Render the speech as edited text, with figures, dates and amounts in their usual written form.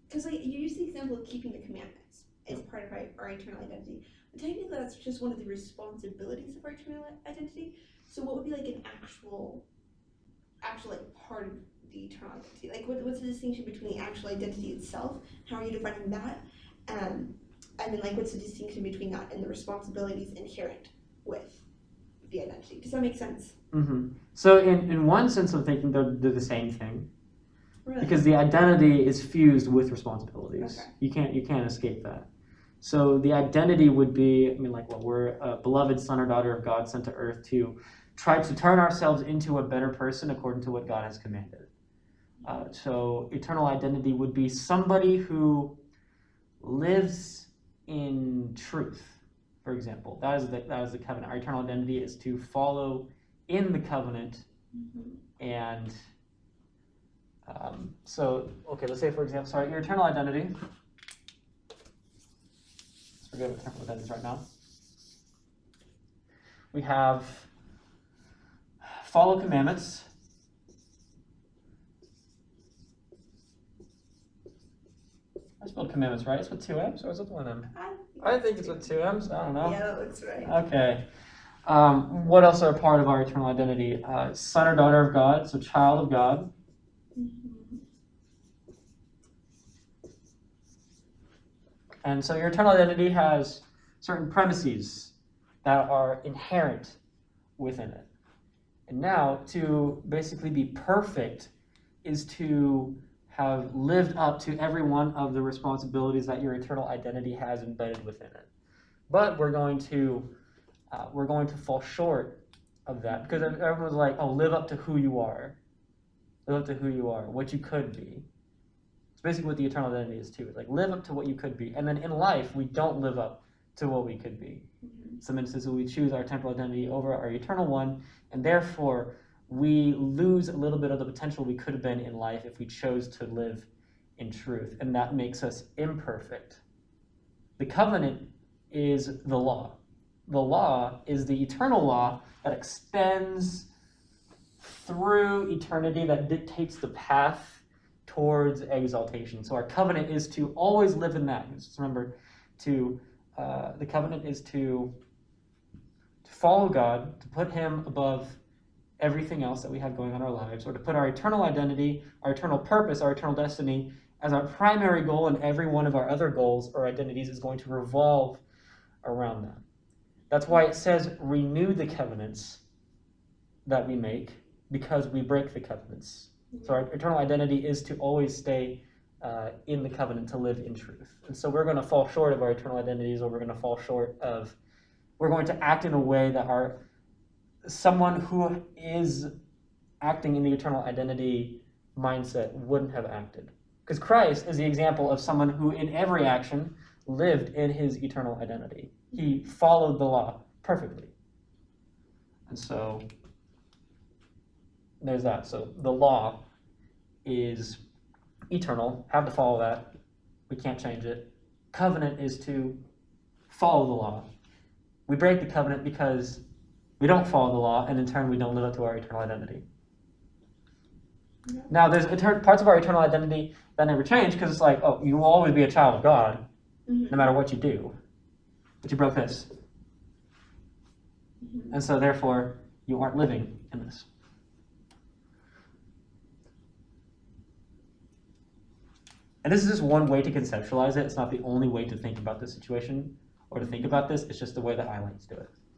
because like you use the example of keeping the commandments as part of our eternal identity, but technically that's just one of the responsibilities of our eternal identity. So what would be like an actual like part of the eternal identity? Like what's the distinction between the actual identity itself? How are you defining that? And then like what's the distinction between that and the responsibilities inherent with the identity? Does that make sense? Mm-hmm. So in one sense of thinking, they're the same thing. Really? Because the identity is fused with responsibilities. Okay. You can't escape that. So the identity would be, we're a beloved son or daughter of God sent to earth to try to turn ourselves into a better person according to what God has commanded. So eternal identity would be somebody who lives in truth, for example. That is the covenant. Our eternal identity is to follow in the covenant. And let's say, for example, your eternal identity. Let's forget what eternal identity is right now. We have follow commandments. I spelled commandments, right? It's with two M's, or is it with one M? I think it's with two M's. I don't know. Yeah, that looks right. Okay. What else are part of our eternal identity? Son or daughter of God, so child of God. And so your eternal identity has certain premises that are inherent within it. And now, to basically be perfect is to have lived up to every one of the responsibilities that your eternal identity has embedded within it. But we're going to fall short of that, because everyone's like, oh, live up to who you are. Live up to who you are, what you could be. It's basically what the eternal identity is too. It's like live up to what you could be. And then in life, we don't live up to what we could be. Some instances we choose our temporal identity over our eternal one, and therefore we lose a little bit of the potential we could have been in life if we chose to live in truth, and that makes us imperfect. The covenant is the law. The law is the eternal law that extends through eternity, that dictates the path towards exaltation. So our covenant is to always live in that. Just remember, the covenant is to follow God, to put him above everything else that we have going on in our lives, or to put our eternal identity, our eternal purpose, our eternal destiny as our primary goal, and every one of our other goals or identities is going to revolve around that. That's why it says renew the covenants that we make, because we break the covenants. So our eternal identity is to always stay in the covenant, to live in truth. And so we're going to fall short of our eternal identities, or we're going to act in a way that someone who is acting in the eternal identity mindset wouldn't have acted. Because Christ is the example of someone who in every action lived in his eternal identity. He followed the law perfectly. And so there's that. So the law is eternal, have to follow that. We can't change it. Covenant is to follow the law. We break the covenant because we don't follow the law, and in turn we don't live up to our eternal identity. Now, there's parts of our eternal identity that never change, because it's like, oh, you will always be a child of God, no matter what you do. But you broke this. And so, therefore, you aren't living in this. And this is just one way to conceptualize it. It's not the only way to think about this situation or to think about this. It's just the way that I like to do it.